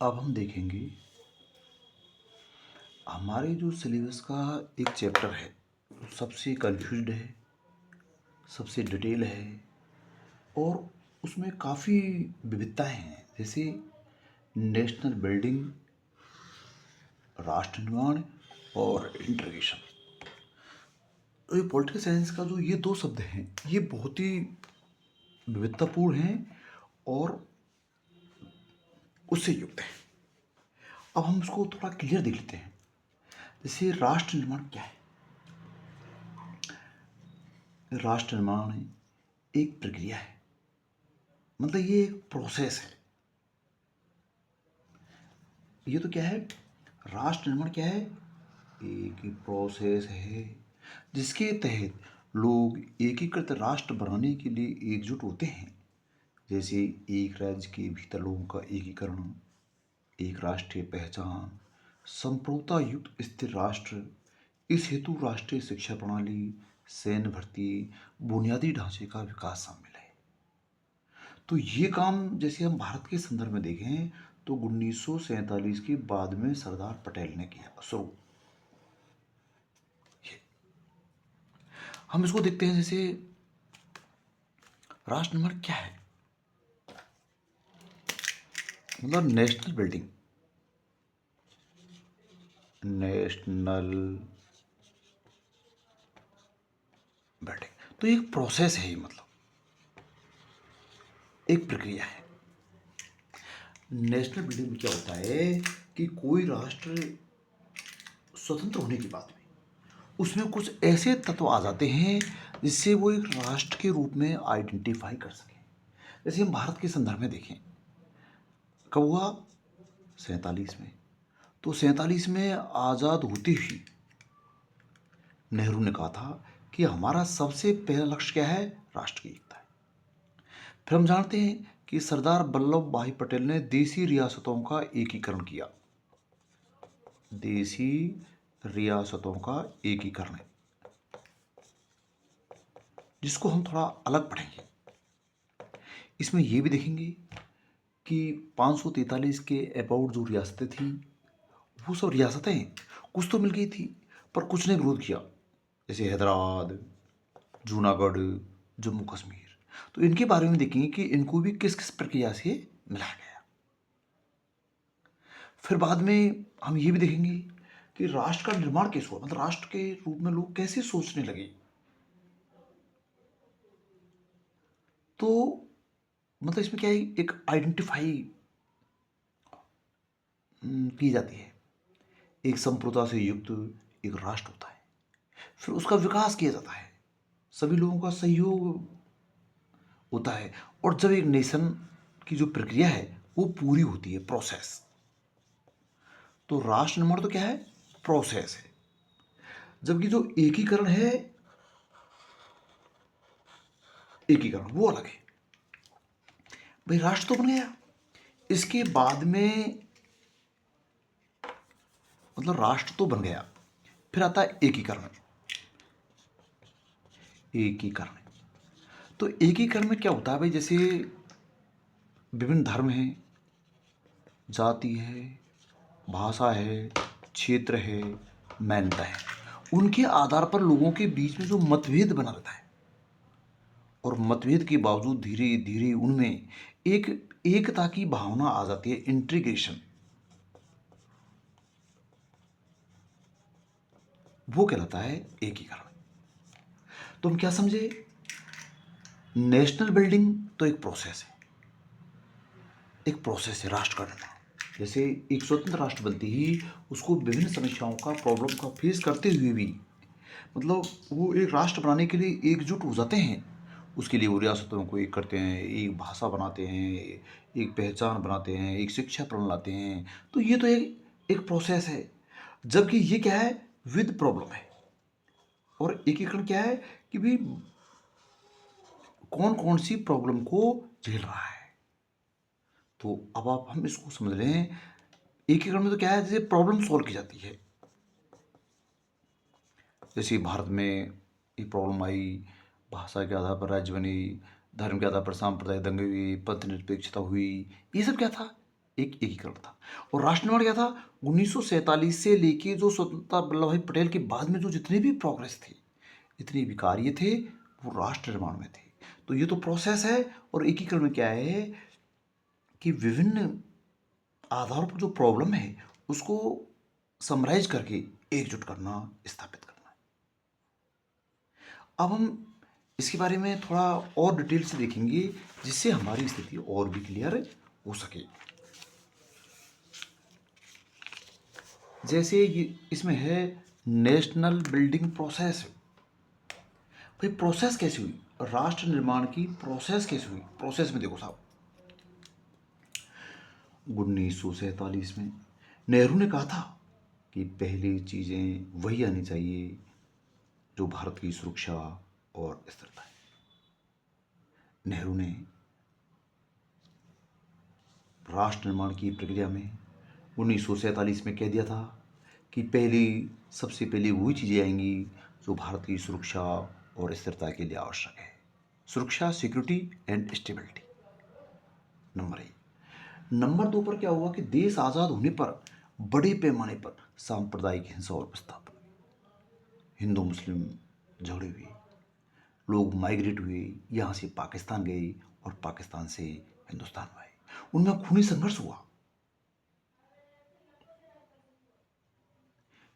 अब हम देखेंगे हमारे जो सिलेबस का एक चैप्टर है सबसे कंफ्यूज्ड है, सबसे डिटेल है और उसमें काफ़ी विविधताएं हैं। जैसे नेशनल बिल्डिंग, राष्ट्र निर्माण और इंटीग्रेशन। तो ये पॉलिटिकल साइंस का जो ये दो शब्द हैं ये बहुत ही विविधतापूर्ण हैं और उससे युक्त हैं। अब हम इसको थोड़ा क्लियर देख लेते हैं। जैसे राष्ट्र निर्माण क्या है? राष्ट्र निर्माण एक प्रक्रिया है, मतलब ये एक प्रोसेस है। ये तो क्या है? राष्ट्र निर्माण क्या है? एक ही प्रोसेस है जिसके तहत लोग एकीकृत राष्ट्र बनाने के लिए एकजुट होते हैं। जैसे एक राज्य के भीतर लोगों का एकीकरण, एक राष्ट्रीय पहचान, संप्रभुता युक्त स्थिर राष्ट्र। इस हेतु राष्ट्रीय शिक्षा प्रणाली, सैन्य भर्ती, बुनियादी ढांचे का विकास शामिल है। तो ये काम जैसे हम भारत के संदर्भ में देखें तो 1947 के बाद में सरदार पटेल ने किया शुरू। हम इसको देखते हैं। जैसे राष्ट्र निर्माण क्या है? मतलब नेशनल बिल्डिंग, नेशनल बिल्डिंग तो एक प्रोसेस है, ये मतलब एक प्रक्रिया है। नेशनल बिल्डिंग में क्या होता है कि कोई राष्ट्र स्वतंत्र होने के बाद में उसमें कुछ ऐसे तत्व आ जाते हैं जिससे वो एक राष्ट्र के रूप में आइडेंटिफाई कर सके। जैसे हम भारत के संदर्भ में देखें, कब हुआ? 47 में। तो 47 में आज़ाद होती हुई नेहरू ने कहा था कि हमारा सबसे पहला लक्ष्य क्या है? राष्ट्र की एकता है। फिर हम जानते हैं कि सरदार वल्लभ भाई पटेल ने देसी रियासतों का एकीकरण किया। देसी रियासतों का एकीकरण, जिसको हम थोड़ा अलग पढ़ेंगे। इसमें यह भी देखेंगे कि 543 के अबाउट जो रियासतें थी वो सब रियासतें कुछ तो मिल गई थी पर कुछ ने विरोध किया। जैसे हैदराबाद, जूनागढ़, जम्मू कश्मीर। तो इनके बारे में देखेंगे कि इनको भी किस किस प्रक्रिया से मिलाया गया। फिर बाद में हम ये भी देखेंगे कि राष्ट्र का निर्माण कैसे हुआ, मतलब राष्ट्र के रूप में लोग कैसे सोचने लगे। तो मतलब इसमें क्या है, एक आइडेंटिफाई की जाती है। एक संप्रभुता से युक्त एक राष्ट्र होता है, फिर उसका विकास किया जाता है, सभी लोगों का सहयोग होता है। और जब एक नेशन की जो प्रक्रिया है वो पूरी होती है, प्रोसेस। तो राष्ट्र निर्माण तो क्या है? प्रोसेस है। जबकि जो एकीकरण है, एकीकरण वो अलग है। भाई राष्ट्र तो बन गया, इसके बाद में मतलब राष्ट्र तो बन गया, फिर आता है एकीकरण। एकीकरण तो एकीकरण में क्या होता है भाई? जैसे विभिन्न धर्म हैं, जाति है, भाषा है, क्षेत्र है, मान्यता है, उनके आधार पर लोगों के बीच में जो मतभेद बना रहता है और मतभेद के बावजूद धीरे धीरे उनमें एक एकता की भावना आ जाती है, इंटीग्रेशन। वो कहलाता है एकीकरण। तो हम क्या समझे? नेशनल बिल्डिंग तो एक प्रोसेस है, एक प्रोसेस है राष्ट्र का निर्माण। जैसे एक स्वतंत्र राष्ट्र बनते ही उसको विभिन्न समस्याओं का, प्रॉब्लम का फेस करते हुए भी मतलब वो एक राष्ट्र बनाने के लिए एकजुट हो जाते हैं। उसके लिए वो रियासतों को एक करते हैं, एक भाषा बनाते हैं, एक पहचान बनाते हैं, एक शिक्षा प्रणाली लाते हैं। तो ये तो एक एक प्रोसेस है। जबकि ये क्या है? विद प्रॉब्लम है। और एकीकरण क्या है कि भाई कौन कौन सी प्रॉब्लम को झेल रहा है। तो अब आप हम इसको समझ रहे हैं। एकीकरण में तो क्या है, जैसे प्रॉब्लम सॉल्व की जाती है। जैसे भारत में ये प्रॉब्लम आई, भाषा के आधार पर राज्य बनी, धर्म के आधार पर सांप्रदायिक दंगे हुई, पंथ निरपेक्षता हुई। ये सब क्या था? एक एकीकरण था। और राष्ट्र निर्माण क्या था? 1947 से लेके जो स्वतंत्रता वल्लभ भाई पटेल के बाद में जो जितने भी प्रोग्रेस थे, जितने भी कार्य थे, वो राष्ट्र निर्माण में थे। तो ये तो प्रोसेस है। और एकीकरण में क्या है कि विभिन्न आधारों पर जो प्रॉब्लम है उसको समराइज करके एकजुट करना, स्थापित करना। अब हम इसके बारे में थोड़ा और डिटेल से देखेंगे जिससे हमारी स्थिति और भी क्लियर हो सके। जैसे ये इसमें है नेशनल बिल्डिंग प्रोसेस। भाई प्रोसेस कैसे हुई? राष्ट्र निर्माण की प्रोसेस कैसे हुई? प्रोसेस में देखो साहब, 1947 में नेहरू ने कहा था कि पहली चीज़ें वही आनी चाहिए जो भारत की सुरक्षा और स्थिरता है। नेहरू ने राष्ट्र निर्माण की प्रक्रिया में 1947 में कह दिया था कि सबसे पहले वही चीज़ें आएंगी जो भारत की सुरक्षा और स्थिरता के लिए आवश्यक है। सुरक्षा, security and stability, number 1। Number 2 पर क्या हुआ कि देश आज़ाद होने पर बड़े पैमाने पर सांप्रदायिक हिंसा और विस्थापन, हिंदू मुस्लिम झगड़े हुए, लोग माइग्रेट हुए, यहाँ से पाकिस्तान गए और पाकिस्तान से हिंदुस्तान में आए, उनमें खूनी संघर्ष हुआ।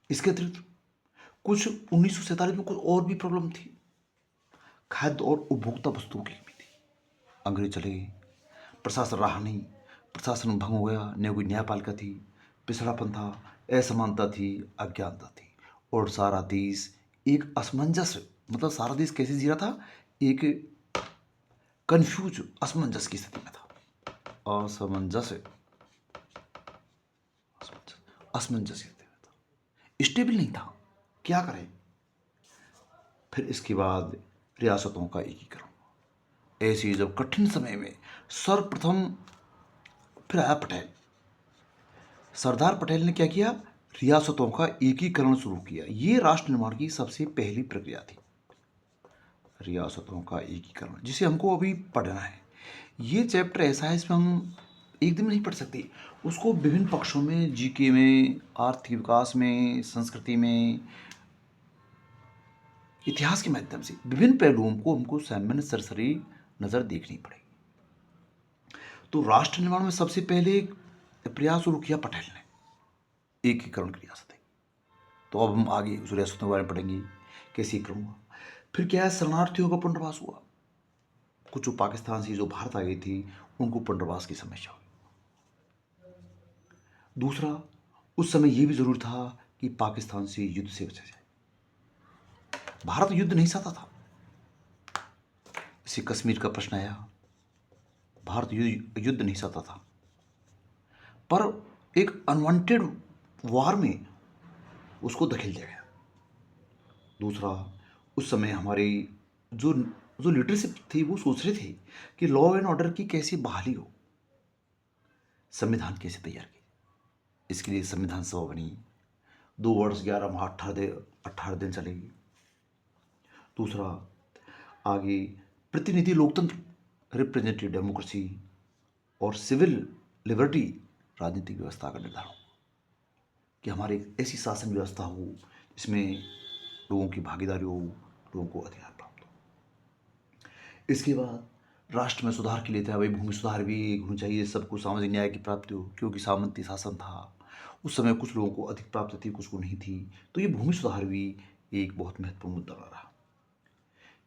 इसके अतिरिक्त कुछ 1947 में कुछ और भी प्रॉब्लम थी। खाद्य और उपभोक्ता वस्तुओं की कमी थी। अंग्रेज चले गए, प्रशासन रहा नहीं, प्रशासन भंग हो गया, न कोई न्यायपालिका थी, पिछड़ापन था, असमानता थी, अज्ञानता थी, और सारा देश एक असमंजस, मतलब सारा देश कैसे जी रहा था? एक कंफ्यूज, असमंजस की स्थिति में था। असमंजस, असमंजस की स्थिति में था, स्टेबल नहीं था, क्या करें? फिर इसके बाद रियासतों का एकीकरण। ऐसे जब कठिन समय में सर्वप्रथम फिर आया पटेल, सरदार पटेल ने क्या किया? रियासतों का एकीकरण शुरू किया। ये राष्ट्र निर्माण की सबसे पहली प्रक्रिया थी, रियासतों का एकीकरण, जिसे हमको अभी पढ़ना है। ये चैप्टर ऐसा है इसमें हम एक दिन में नहीं पढ़ सकते, उसको विभिन्न पक्षों में, जीके में, आर्थिक विकास में, संस्कृति में, इतिहास के माध्यम से विभिन्न पहलुओं को हमको सामान्य सरसरी नज़र देखनी पड़ेगी। तो राष्ट्र निर्माण में सबसे पहले प्रयास शुरू किया पटेल ने, एकीकरण की रियासतें। तो अब हम आगे उस रियासतों के बारे में पढ़ेंगे, कैसे एकीकरण हुआ। फिर क्या है? शरणार्थियों का पुनर्वास हुआ। कुछ जो पाकिस्तान से जो भारत आ गई थी उनको पुनर्वास की समस्या हुई। दूसरा, उस समय यह भी जरूर था कि पाकिस्तान से युद्ध से बचा जाए। भारत युद्ध नहीं चाहता था। इसे कश्मीर का प्रश्न आया, भारत युद्ध नहीं चाहता था, पर एक अनवांटेड वार में उसको धकेल दिया गया। दूसरा, उस समय हमारी जो जो लीडरशिप थी वो सोच रहे थे कि लॉ एंड ऑर्डर की कैसी बहाली हो, संविधान कैसे तैयार की। इसके लिए संविधान सभा बनी, 2 वर्ष 11 माह 18 दिन चलेगी। दूसरा, आगे प्रतिनिधि लोकतंत्र, रिप्रेजेंटेटिव डेमोक्रेसी और सिविल लिबर्टी, राजनीतिक व्यवस्था का निर्धारण, कि हमारी एक ऐसी शासन व्यवस्था हो जिसमें लोगों की भागीदारी हो, लोगों को अधिकार प्राप्त हो। इसके बाद राष्ट्र में सुधार के लिए था, भाई भूमि सुधार भी होना चाहिए, सबको सामाजिक न्याय की प्राप्ति हो, क्योंकि सामंती शासन था उस समय, कुछ लोगों को अधिक प्राप्त थी, कुछ को नहीं थी। तो ये भूमि सुधार भी एक बहुत महत्वपूर्ण मुद्दा रहा।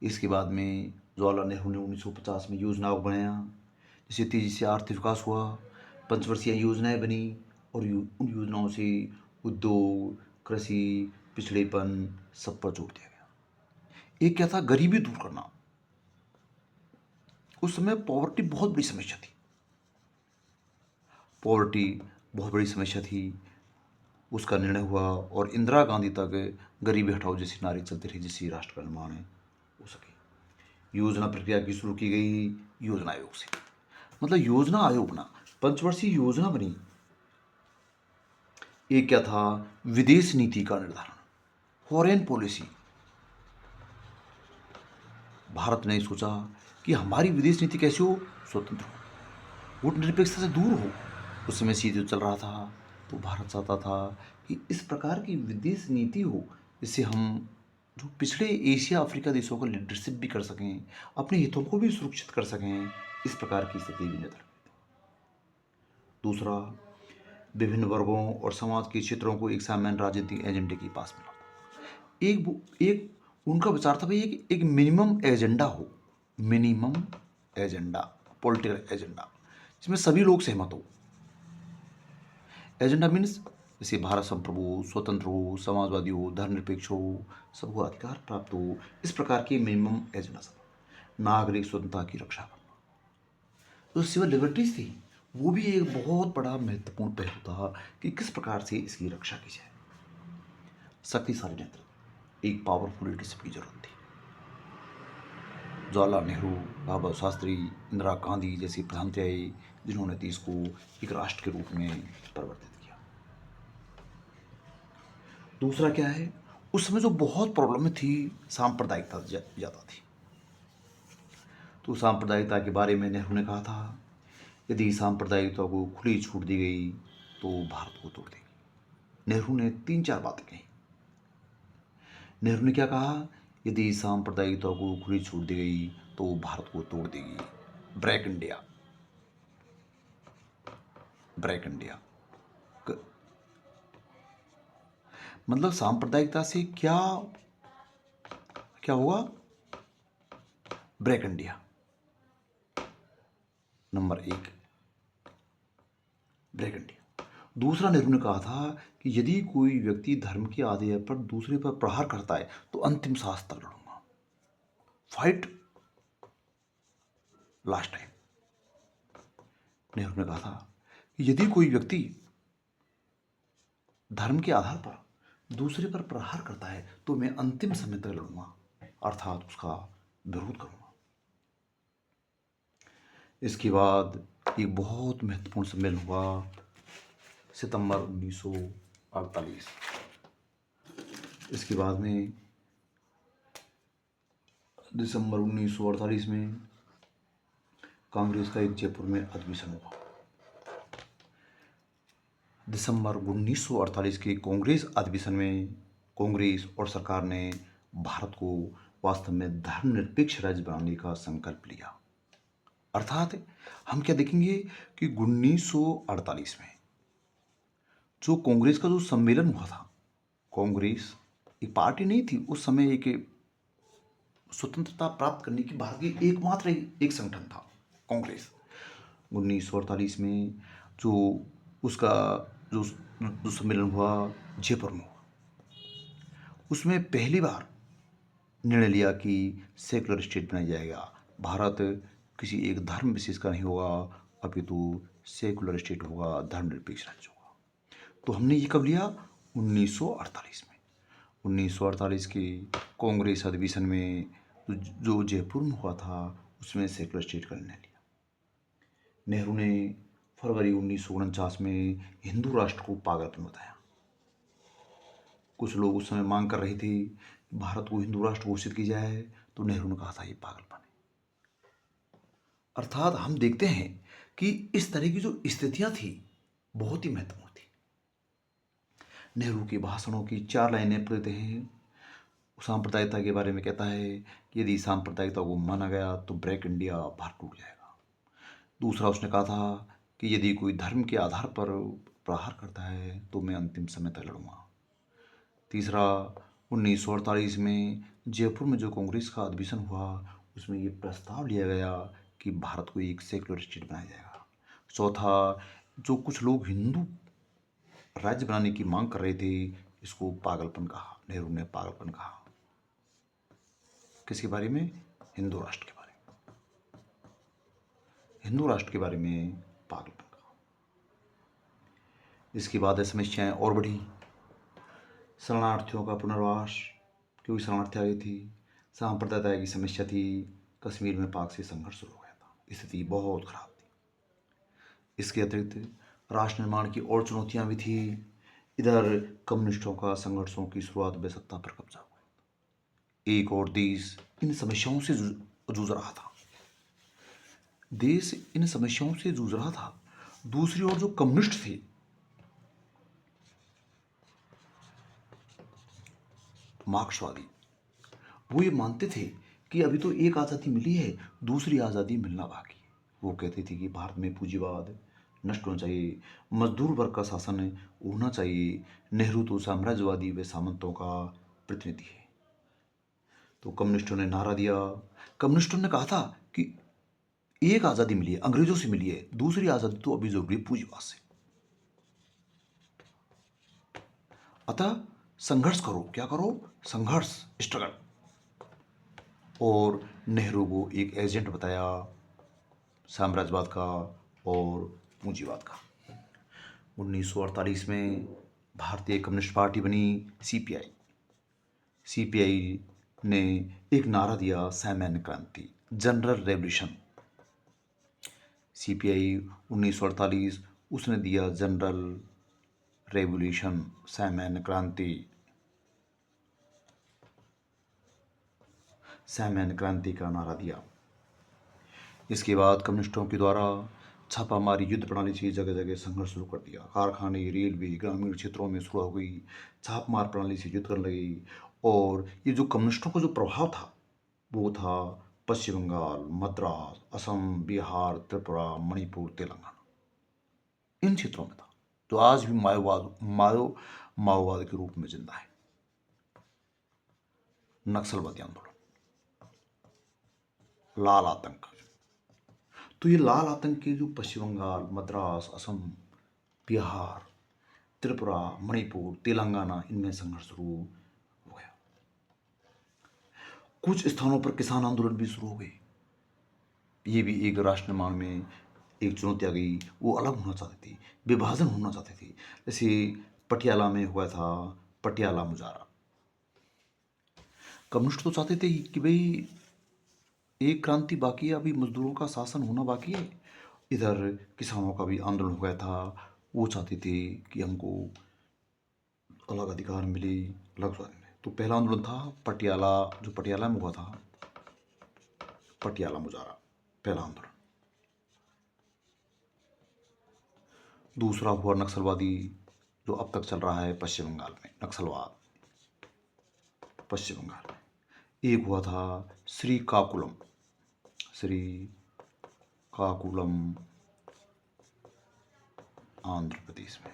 इसके बाद में जवाहरलाल नेहरू ने 1950 में योजनाओं बनाया, जिससे तेजी से आर्थिक विकास हुआ, पंचवर्षीय योजनाएं बनी, और उन योजनाओं से उद्योग, कृषि, पिछड़ेपन, सब पर जोर दिया गया। एक क्या था? गरीबी दूर करना। उस समय पॉवर्टी बहुत बड़ी समस्या थी, पॉवर्टी बहुत बड़ी समस्या थी। उसका निर्णय हुआ और इंदिरा गांधी तक गरीबी हटाओ जैसी नारी चलती रही, जिससे राष्ट्र का निर्माण हो सके। योजना प्रक्रिया की शुरू की गई योजना आयोग से, मतलब योजना आयोग बना, पंचवर्षीय योजना बनी। एक क्या था? विदेश नीति का निर्धारण, फॉरेन पॉलिसी। भारत ने सोचा कि हमारी विदेश नीति कैसी हो? स्वतंत्र हो, गुटनिरपेक्षता से दूर हो, उस समय सीधे चल रहा था, तो भारत चाहता था कि इस प्रकार की विदेश नीति हो जिससे हम जो पिछड़े एशिया अफ्रीका देशों का लीडरशिप भी कर सकें, अपने हितों को भी सुरक्षित कर सकें। इस प्रकार की स्थिति भी नजर आई। दूसरा, विभिन्न वर्गों और समाज के क्षेत्रों को एक सामान्य राजनीतिक एजेंडे के पास मिला। एक उनका विचार था भाई एक मिनिमम एजेंडा हो, मिनिमम एजेंडा, पॉलिटिकल एजेंडा जिसमें सभी लोग सहमत हो। एजेंडा मीन्स जैसे भारत संप्रभु हो, स्वतंत्र हो, समाजवादी हो, धर्मनिरपेक्ष हो, सबको अधिकार प्राप्त हो, इस प्रकार के मिनिमम एजेंडा सब। नागरिक स्वतंत्रता की रक्षा करना, जो सिविल लिबर्टीज थी वो भी एक बहुत बड़ा महत्वपूर्ण पहलू था कि किस प्रकार से इसकी रक्षा की जाए। शक्तिशाली नेतृत्व, एक पावरफुल लीडरशिप की जरूरत थी। जवाहरलाल नेहरू, लाल बहादुर शास्त्री, इंदिरा गांधी जैसे प्रधानमंत्री आए जिन्होंने देश को एक राष्ट्र के रूप में परिवर्तित किया। दूसरा क्या है, उस समय जो बहुत प्रॉब्लम थी, सांप्रदायिकता ज़्यादा थी। तो सांप्रदायिकता के बारे में नेहरू ने कहा था, यदि सांप्रदायिकता को खुली छूट दी गई तो भारत को तोड़ देगी। नेहरू ने 3-4 बातें कही। नेहरू ने क्या कहा, यदि सांप्रदायिकता को खुली छूट दी गई तो भारत को तोड़ देगी। ब्रेक इंडिया, ब्रेक इंडिया मतलब सांप्रदायिकता से क्या क्या हुआ, break India. Number 1, break India. दूसरा, नेहरू ने कहा था कि यदि कोई व्यक्ति धर्म के आधार पर दूसरे पर प्रहार करता है तो अंतिम सांस तक लड़ूंगा, फाइट लास्ट टाइम। नेहरू ने कहा था कि यदि कोई व्यक्ति धर्म के आधार पर दूसरे पर प्रहार करता है तो मैं अंतिम समय तक लड़ूंगा, अर्थात उसका विरोध करूंगा। इसके बाद एक बहुत महत्वपूर्ण सम्मेलन हुआ, सितंबर 1948। इसके बाद में दिसंबर 1948 में कांग्रेस का एक जयपुर में अधिवेशन हुआ। दिसंबर 1948 के कांग्रेस अधिवेशन में कांग्रेस और सरकार ने भारत को वास्तव में धर्मनिरपेक्ष राज्य बनाने का संकल्प लिया। अर्थात हम क्या देखेंगे कि 1948 में जो कांग्रेस का जो सम्मेलन हुआ था, कांग्रेस एक पार्टी नहीं थी उस समय, एक स्वतंत्रता प्राप्त करने की भारत की एकमात्र एक संगठन था कांग्रेस। 1948 में जो उसका जो सम्मेलन हुआ जयपुर में हुआ, उसमें पहली बार निर्णय लिया कि सेकुलर स्टेट बनाया जाएगा। भारत किसी एक धर्म विशेष का नहीं होगा, अपितु सेकुलर स्टेट होगा, धर्मनिरपेक्ष राज्य होगा। तो हमने ये कब लिया, 1948 में। 1948 के कांग्रेस अधिवेशन में जो जयपुर में हुआ था उसमें सेकुलर स्टेट का निर्णय लिया। नेहरू ने फरवरी 1949 में हिंदू राष्ट्र को पागलपन बताया। कुछ लोग उस समय मांग कर रहे थे कि भारत को हिंदू राष्ट्र घोषित की जाए, तो नेहरू ने कहा था ये पागलपन है। अर्थात हम देखते हैं कि इस तरह की जो स्थितियां थी बहुत ही महत्वपूर्ण थी। नेहरू के भाषणों की 4 लाइनें पढ़ते हैं। सांप्रदायिकता के बारे में कहता है कि यदि सांप्रदायिकता को माना गया तो ब्रेक इंडिया, भारत टूट जाएगा। दूसरा, उसने कहा था कि यदि कोई धर्म के आधार पर प्रहार करता है तो मैं अंतिम समय तक लड़ूंगा। तीसरा, 1948 में जयपुर में जो कांग्रेस का अधिवेशन हुआ उसमें ये प्रस्ताव लिया गया कि भारत को एक सेक्युलर स्टेट बनाया जाएगा। चौथा, जो कुछ लोग हिंदू राज्य बनाने की मांग कर रहे थे, इसको पागलपन कहा, नेहरू ने पागलपन कहा। किसके बारे में, हिंदू राष्ट्र के बारे में, हिंदू राष्ट्र के बारे में पागलपन कहा। इसके बाद समस्याएं और बढ़ी, शरणार्थियों का पुनर्वास, क्योंकि शरणार्थी आ गई थी, सांप्रदायिकता की समस्या थी, कश्मीर में पाक से संघर्ष शुरू हो गया था, स्थिति बहुत खराब थी। इसके अतिरिक्त राष्ट्र निर्माण की और चुनौतियां भी थी। इधर कम्युनिस्टों का संघर्षों की शुरुआत में सत्ता पर कब्जा हुआ, एक और देश इन समस्याओं से जूझ रहा था। देश इन समस्याओं से जूझ रहा था। दूसरी ओर जो कम्युनिस्ट थे, मार्क्सवादी, वो ये मानते थे कि अभी तो एक आज़ादी मिली है, दूसरी आज़ादी मिलना बाकी है। वो कहते थे कि भारत में पूंजीवाद नष्ट होना चाहिए, मजदूर वर्ग का शासन होना चाहिए, नेहरू तो साम्राज्यवादी व सामंतों का प्रतिनिधि है। तो कम्युनिस्टों ने नारा दिया, कम्युनिस्टों ने कहा था कि एक आज़ादी मिली है, अंग्रेजों से मिली है, दूसरी आज़ादी तो अभी जरूरी है पूंजीवाद से। अतः संघर्ष करो, क्या करो, संघर्ष, स्ट्रगल। और नेहरू को एक एजेंट बताया साम्राज्यवाद का और पूंजीवाद का। 1948 में भारतीय कम्युनिस्ट पार्टी बनी सीपीआई। सीपीआई ने एक नारा दिया, सामान्य क्रांति, जनरल रेवोल्यूशन। सीपीआई 1948 उसने दिया जनरल रेवोल्यूशन, सामान्य क्रांति, सामान्य क्रांति का नारा दिया। इसके बाद कम्युनिस्टों के द्वारा छापामारी युद्ध प्रणाली से जगह जगह संघर्ष शुरू कर दिया। कारखाने, रेलवे, ग्रामीण क्षेत्रों में शुरू हो गई, छापमार प्रणाली से युद्ध करने लगी। और ये जो कम्युनिस्टों का जो प्रभाव था वो था पश्चिम बंगाल, मद्रास, असम, बिहार, त्रिपुरा, मणिपुर, तेलंगाना, इन क्षेत्रों में था, जो आज भी माओवाद के रूप में जिंदा है। नक्सलवादी आंदोलन, लाल आतंक। तो ये लाल आतंक के जो पश्चिम बंगाल, मद्रास, असम, बिहार, त्रिपुरा, मणिपुर, तेलंगाना, इनमें संघर्ष शुरू हो गया। कुछ स्थानों पर किसान आंदोलन भी शुरू हो गए। ये भी एक राष्ट्र निर्माण में एक चुनौती आ गई। वो अलग होना चाहते थे, विभाजन होना चाहते थे। जैसे पटियाला में हुआ था पटियाला मुजाहरा। कम्युनिस्ट तो चाहते थे कि भाई एक क्रांति बाकी है, अभी मजदूरों का शासन होना बाकी है। इधर किसानों का भी आंदोलन हो गया था, वो चाहते थे कि हमको अलग अधिकार मिले, अलग स्वाधीन मिले। तो पहला आंदोलन था पटियाला, जो पटियाला में हुआ था, पटियाला मुजाहरा, पहला आंदोलन। दूसरा हुआ नक्सलवादी, जो अब तक चल रहा है पश्चिम बंगाल में, नक्सलवाद पश्चिम बंगाल में। एक हुआ था श्रीकाकुलम, श्रीकाकुलम, आंध्र प्रदेश में।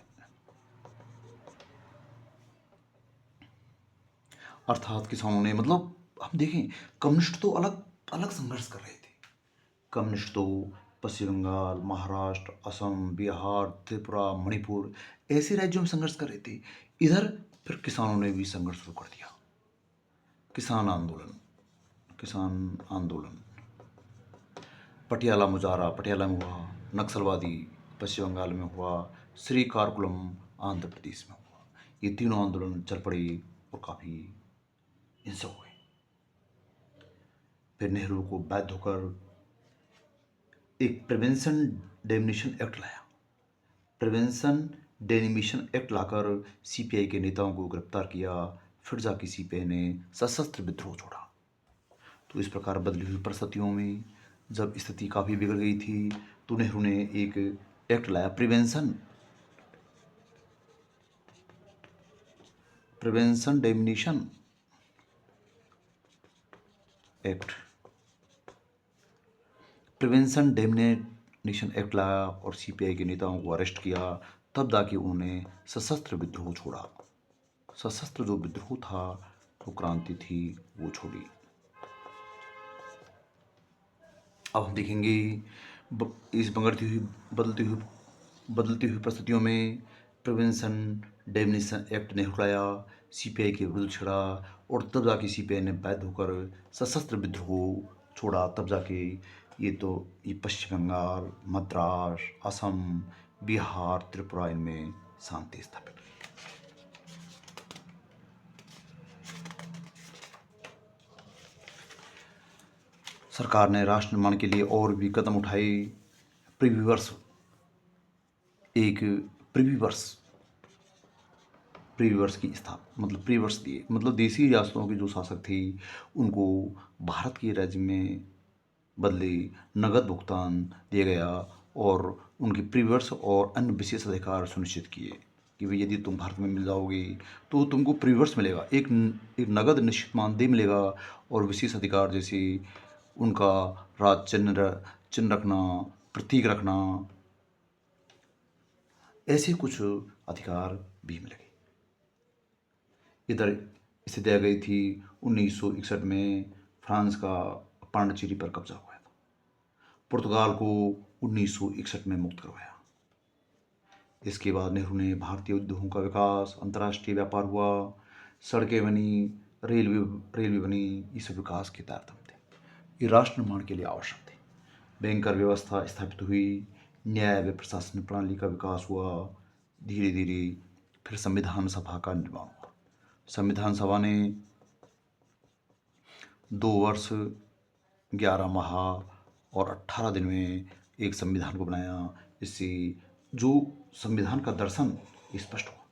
अर्थात किसानों ने, मतलब हम देखें, कम्युनिस्ट तो अलग अलग संघर्ष कर रहे थे। कम्युनिस्ट तो पश्चिम बंगाल, महाराष्ट्र, असम, बिहार, त्रिपुरा, मणिपुर, ऐसे राज्यों में संघर्ष कर रहे थे। इधर फिर किसानों ने भी संघर्ष शुरू कर दिया। किसान आंदोलन, किसान आंदोलन, पटियाला मुजाहरा पटियाला में हुआ, नक्सलवादी पश्चिम बंगाल में हुआ, श्रीकाकुलम आंध्र प्रदेश में हुआ। ये तीनों आंदोलन चल पड़े और काफ़ी हिंसक हुए। फिर नेहरू को बाध्य होकर एक प्रिवेंशन डेमिनेशन एक्ट लाया। प्रिवेंशन डेनिमिशन एक्ट लाकर सीपीआई के नेताओं को गिरफ्तार किया। फिर जाके सीपीआई ने सशस्त्र विद्रोह छोड़ा। तो इस प्रकार बदली हुई परिस्थितियों में जब स्थिति काफ़ी बिगड़ गई थी, तो नेहरू ने एक एक्ट लाया, prevention damnation act, prevention damnation act लाया और सीपीआई के नेताओं को अरेस्ट किया। तब जाके उन्होंने सशस्त्र विद्रोह छोड़ा। सशस्त्र जो विद्रोह था, जो क्रांति थी, वो छोड़ी। अब हम देखेंगे इस बदलती हुई परिस्थितियों में प्रिवेंशन डेमिनेशन एक्ट नेहरू लाया, सीपीआई के विरुद्ध छिड़ा, और तब जाके सीपीआई ने बाध्य होकर सशस्त्र विद्रोह छोड़ा। तब जाके ये पश्चिम बंगाल, मद्रास, असम, बिहार, त्रिपुरा, इनमें शांति स्थापित हुई। सरकार ने राष्ट्र निर्माण के लिए और भी कदम उठाए। प्रीविवर्स एक प्रीविवर्स प्रीविवर्स की स्थापना, मतलब प्रीविवर्स दिए, मतलब देसी रियासतों के जो शासक थे उनको भारत के राज्य में बदले नगद भुगतान दिया गया और उनके प्रीवर्स और अन्य विशेष अधिकार सुनिश्चित किए कि भाई यदि तुम भारत में मिल जाओगे तो तुमको प्रीवर्स मिलेगा, एक नगद निश्चित मानदेय मिलेगा और विशेष अधिकार जैसे उनका राज चिन्ह रखना, प्रतीक रखना, ऐसे कुछ अधिकार भी मिल गए। इधर स्थिति आ गई थी 1961 में फ्रांस का पांडिचेरी पर कब्जा हुआ था। पुर्तगाल को 1961 में मुक्त करवाया। इसके बाद नेहरू ने भारतीय उद्योगों का विकास, अंतर्राष्ट्रीय व्यापार हुआ, सड़कें बनी, रेलवे बनी, ये सब विकास के तारतम्य थे। ये राष्ट्र निर्माण के लिए आवश्यक थे। बैंकर व्यवस्था स्थापित हुई, न्याय व प्रशासन प्रणाली का विकास हुआ। धीरे धीरे फिर संविधान सभा का निर्माण हुआ। संविधान सभा ने 2 वर्ष 11 माह और 18 दिन में एक संविधान को बनाया। इससे जो संविधान का दर्शन स्पष्ट हुआ।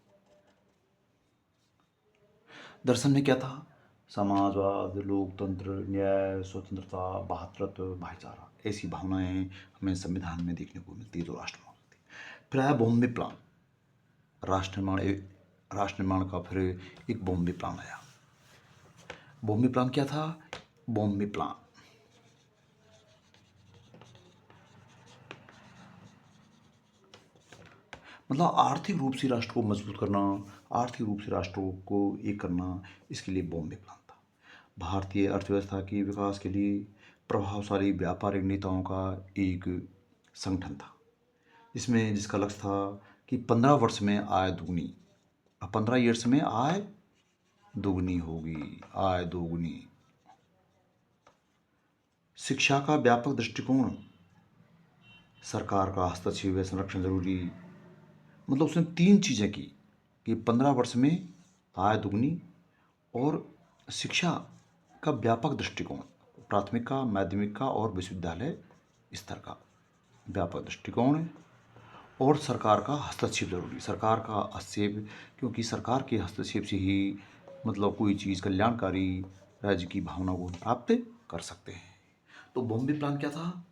दर्शन में क्या था? समाजवाद, लोकतंत्र, न्याय, स्वतंत्रता, भातृत्व, भाईचारा, ऐसी भावनाएं हमें संविधान में देखने को मिलती है जो राष्ट्र निर्माण होती है। फिर आया बॉम्बे प्लान। राष्ट्र निर्माण का फिर एक बॉम्बे प्लान आया। बॉम्बे प्लान क्या था? बॉम्बे प्लान मतलब आर्थिक रूप से राष्ट्र को मजबूत करना, आर्थिक रूप से राष्ट्रों को एक करना, इसके लिए बॉम्बे प्लान था। भारतीय अर्थव्यवस्था के विकास के लिए प्रभावशाली व्यापारिक नेताओं का एक संगठन था। इसमें जिसका लक्ष्य था कि 15 वर्ष में आय दुगनी, 15 ईयर्स में आय दुगनी होगी, आय दोगुनी। शिक्षा का व्यापक दृष्टिकोण, सरकार का हस्तक्षेप व संरक्षण जरूरी। मतलब उसने 3 चीज़ें की कि 15 वर्ष में आय दुगनी और शिक्षा का व्यापक दृष्टिकोण, प्राथमिक का, माध्यमिक का और विश्वविद्यालय स्तर का व्यापक दृष्टिकोण, और सरकार का हस्तक्षेप जरूरी। सरकार का हस्तक्षेप, क्योंकि सरकार के हस्तक्षेप से ही मतलब कोई चीज़ कल्याणकारी राज्य की भावना को प्राप्त कर सकते हैं। तो बॉम्बे प्लान क्या था?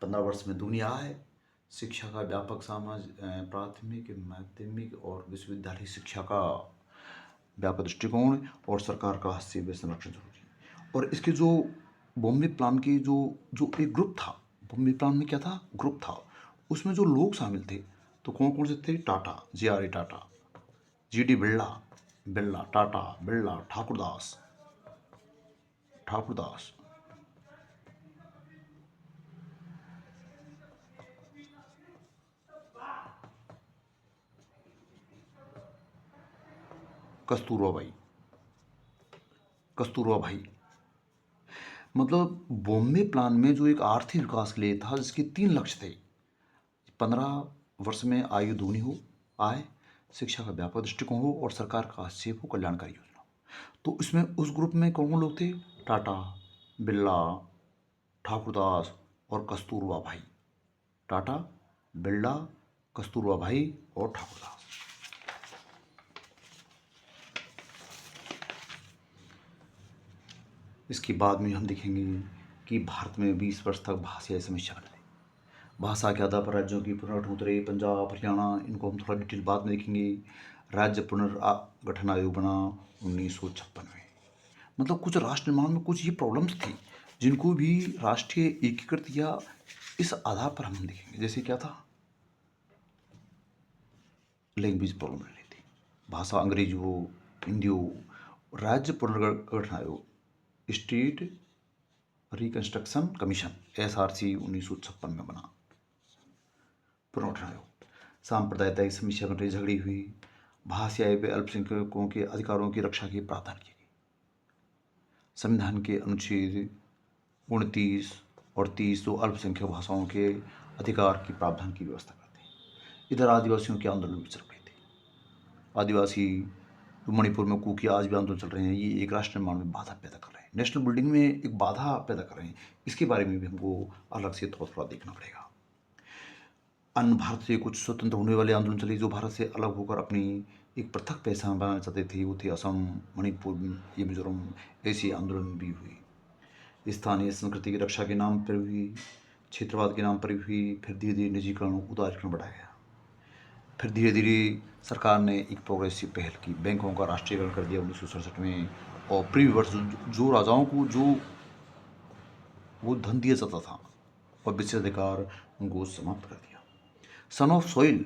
15 वर्ष में दुनिया आय, शिक्षा का व्यापक प्राथमिक, माध्यमिक और विश्वविद्यालय शिक्षा का व्यापक दृष्टिकोण और सरकार का हस्तक्षेप व संरक्षण जरूरी। और इसके जो बॉम्बे प्लान की जो जो एक ग्रुप था, बॉम्बे प्लान में क्या था? ग्रुप था। उसमें जो लोग शामिल थे तो कौन कौन से थे? टाटा, JRA टाटा, GD बिरला, टाटा, बिरला, ठाकुरदास, कस्तूरबा भाई। मतलब बॉम्बे प्लान में जो एक आर्थिक विकास के लिए था, जिसके 3 लक्ष्य थे। 15 वर्ष में आयु दोगुनी हो, आय, शिक्षा का व्यापक दृष्टिकोण हो और सरकार का हस्तक्षेप हो, कल्याणकारी योजना हो। तो इसमें उस ग्रुप में कौन कौन लोग थे? टाटा, बिरला, ठाकुरदास और कस्तूरबा भाई। टाटा, बिरला, कस्तूरबा भाई और ठाकुरदास। इसके बाद में हम देखेंगे कि भारत में 20 वर्ष तक भाषाई समस्या बनी रही। भाषा के आधार पर राज्यों की पुनर्गठन होते रहे। पंजाब, हरियाणा, इनको हम थोड़ा डिटेल बाद में देखेंगे। राज्य पुनर्गठन आयोग बना 1956 में। मतलब कुछ राष्ट्र निर्माण में कुछ ये प्रॉब्लम्स थी जिनको भी राष्ट्रीय एकीकृत या इस आधार पर हम देखेंगे। जैसे क्या था? लैंग्वेज प्रॉब्लम रह रही थी, भाषा अंग्रेजी हो, हिंदी हो। राज्य पुनर्गठन आयोग, स्टेट रिकंस्ट्रक्शन कमीशन, SRC 1956 में बना पुनर्गठन आयोग। सांप्रदायिक समस्या बन रही, झगड़ी हुई। भाषाई व अल्पसंख्यकों के अधिकारों की रक्षा के प्रावधान किए गए। संविधान के अनुच्छेद 29 और 30 जो अल्पसंख्यक भाषाओं के अधिकार की प्रावधान की व्यवस्था करते हैं। इधर आदिवासियों के आंदोलन भी चल रहे थे। आदिवासी जो मणिपुर में कुकी आज भी आंदोलन चल रहे हैं, ये एक राष्ट्र निर्माण में बाधा पैदा कर रहे हैं, नेशनल बिल्डिंग में एक बाधा पैदा कर रहे हैं। इसके बारे में भी हमको अलग से थोड़ा देखना पड़ेगा। अन्य भारत से कुछ स्वतंत्र होने वाले आंदोलन चले जो भारत से अलग होकर अपनी एक पृथक पहचान बनाना चाहते थे। वो थे असम, मणिपुर, ये मिजोरम। ऐसी आंदोलन भी हुई। स्थानीय संस्कृति की रक्षा के नाम पर हुई। क्षेत्रवाद के नाम पर भी फिर धीरे धीरे निजीकरण उदारीकरण बढ़ाया गया। फिर धीरे धीरे सरकार ने एक प्रोग्रेसिव पहल की, बैंकों का राष्ट्रीयकरण कर दिया 1967 में। और प्रीविवर्स जो राजाओं को जो वो धन दिया जाता था और विशेषाधिकार उनको समाप्त कर दिया। सन ऑफ सॉइल,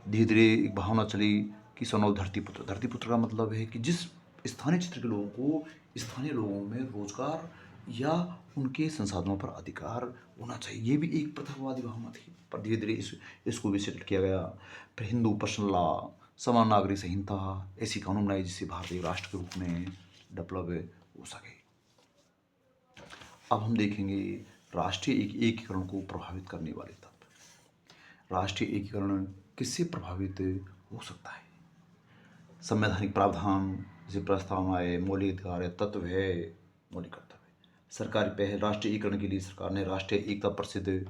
धीरे धीरे एक भावना चली कि सन ऑफ धरतीपुत्र। धरतीपुत्र का मतलब है कि जिस स्थानीय क्षेत्र के लोगों को स्थानीय लोगों में रोजगार या उनके संसाधनों पर अधिकार होना चाहिए। ये भी एक प्रथावादी भावना थी, पर धीरे धीरे इसको भी सेटल किया गया। फिर हिंदू पर्सनल लॉ, समान नागरिक संहिता, ऐसी कानून बनाए जिससे भारतीय राष्ट्र के रूप में डेवलप हो सके। अब हम देखेंगे राष्ट्रीय एकीकरण को प्रभावित करने वाले तत्व। राष्ट्रीय एकीकरण किससे प्रभावित हो सकता है? संवैधानिक प्रावधान जैसे प्रस्तावना है, मौलिक अधिकार है, तत्व है, मौलिक कर्तव्य। सरकारी पहल, राष्ट्रीय एकीकरण के लिए सरकार ने राष्ट्रीय एकता परिषद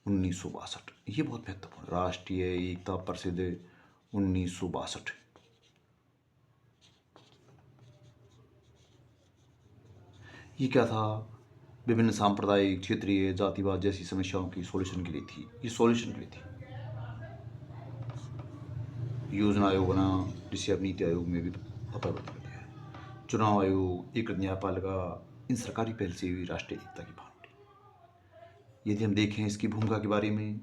1962, ये बहुत महत्वपूर्ण, राष्ट्रीय एकता परिषद 1962। ये क्या था? विभिन्न सांप्रदायिक, क्षेत्रीय, जातिवाद जैसी समस्याओं की सॉल्यूशन के लिए थी। ये सॉल्यूशन के लिए थी। योजना आयोग बना, जिसे अब नीति आयोग में भी परिवर्तित कर दिया है। चुनाव आयोग, एक न्यायपालिका, इन सरकारी पहल से भी राष्ट्रीय एकता की भावना उठी। यदि हम देखें इसकी भूमिका के बारे में,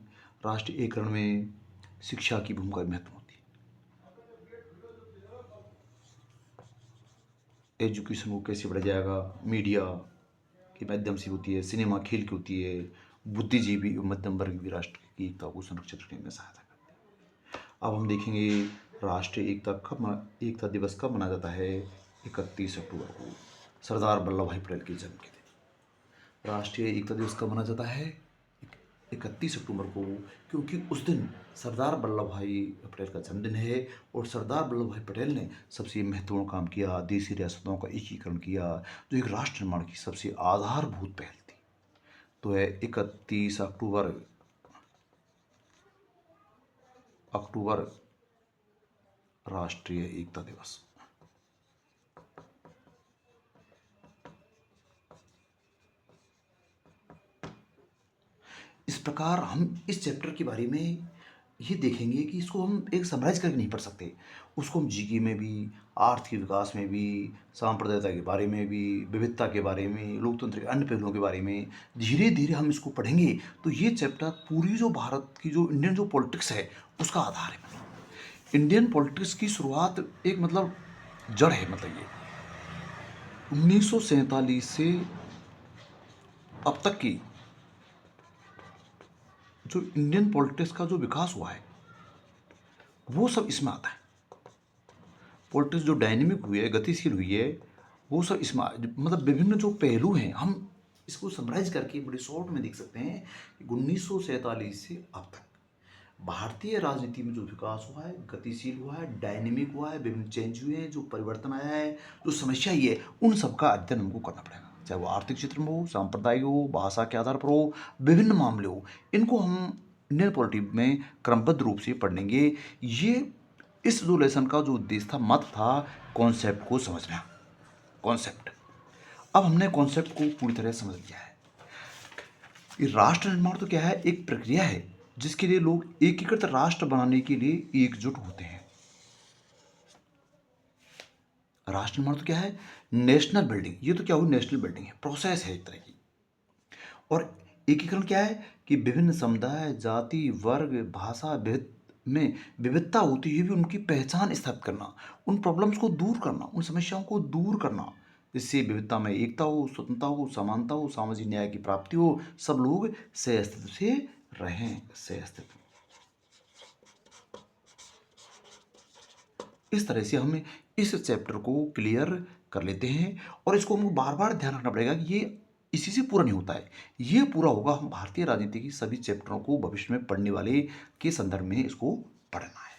राष्ट्रीय एकीकरण में शिक्षा की भूमिका महत्वपूर्ण होती है। एजुकेशन को कैसे बढ़ाया जाएगा? मीडिया के माध्यम से होती है, सिनेमा, खेल की होती है, बुद्धिजीवी मध्यम वर्ग भी राष्ट्र की एकता को संरक्षित रखने में सहायता करते हैं। अब हम देखेंगे राष्ट्रीय एकता दिवस कब मनाया जाता है? 31 अक्टूबर को, सरदार वल्लभ भाई पटेल के जन्म के दिन। राष्ट्रीय एकता दिवस कब मनाया जाता है? 31 अक्टूबर को, क्योंकि उस दिन सरदार वल्लभ भाई पटेल का जन्मदिन है और सरदार वल्लभ भाई पटेल ने सबसे महत्वपूर्ण काम किया, देशी रियासतों का एकीकरण किया, जो एक राष्ट्र निर्माण की सबसे आधारभूत पहल थी। तो है 31 अक्टूबर राष्ट्रीय एकता दिवस। इस प्रकार हम इस चैप्टर के बारे में ये देखेंगे कि इसको हम एक समराइज करके नहीं पढ़ सकते। उसको हम जीके में भी, आर्थिक विकास में भी, सांप्रदायिकता के बारे में भी, विविधता के बारे में, लोकतंत्र के अन्य पहलुओं के बारे में धीरे धीरे हम इसको पढ़ेंगे। तो ये चैप्टर पूरी जो भारत की जो इंडियन जो पॉलिटिक्स है उसका आधार है। इंडियन पॉलिटिक्स की शुरुआत एक मतलब जड़ है, मतलब ये 1947 से अब तक की जो इंडियन पॉलिटिक्स का जो विकास हुआ है वो सब इसमें आता है। पॉलिटिक्स जो डायनेमिक हुई है, गतिशील हुई है, वो सब इसमें मतलब विभिन्न जो पहलू हैं, हम इसको समराइज करके बड़े शॉर्ट में देख सकते हैं कि 1947 से अब तक भारतीय राजनीति में जो विकास हुआ है, गतिशील हुआ है, डायनेमिक हुआ है, विभिन्न चेंज हुए हैं, जो परिवर्तन आया है, जो समस्या ही है, उन सबका अध्ययन हमको करना पड़ेगा। चाहे वो आर्थिक क्षेत्र में हो, सांप्रदायिक हो, भाषा के आधार पर हो, विभिन्न मामले हो, इनको हम इंडियन पॉलिटी में क्रमबद्ध रूप से पढ़ेंगे। ये इस जो लेसन का जो उद्देश्य था, मत था कॉन्सेप्ट को समझना। कॉन्सेप्ट, अब हमने कॉन्सेप्ट को पूरी तरह समझ लिया है। ये राष्ट्र निर्माण तो क्या है? एक प्रक्रिया है जिसके लिए लोग एकीकृत राष्ट्र बनाने के लिए एकजुट होते हैं। राष्ट्र निर्माण तो क्या है? National building. ये तो क्या हुई? नेशनल बिल्डिंग है, प्रोसेस है एक तरह की। और एकीकरण क्या है? कि विभिन्न समुदाय, जाति, वर्ग, भाषा में विविधता होती हुई भी उनकी पहचान स्थापित करना, उन प्रॉब्लम्स को दूर करना, उन समस्याओं को दूर करना, जिससे विविधता में एकता हो, स्वतंत्रता हो, समानता हो, सामाजिक न्याय की प्राप्ति हो, सब लोग सह अस्तित्व से रहें। सह अस्तित्व, इस तरह से हम इस चैप्टर को क्लियर कर लेते हैं। और इसको हमको बार बार ध्यान रखना पड़ेगा कि ये इसी से पूरा नहीं होता है, ये पूरा होगा हम भारतीय राजनीति की सभी चैप्टरों को भविष्य में पढ़ने वाले के संदर्भ में इसको पढ़ना है।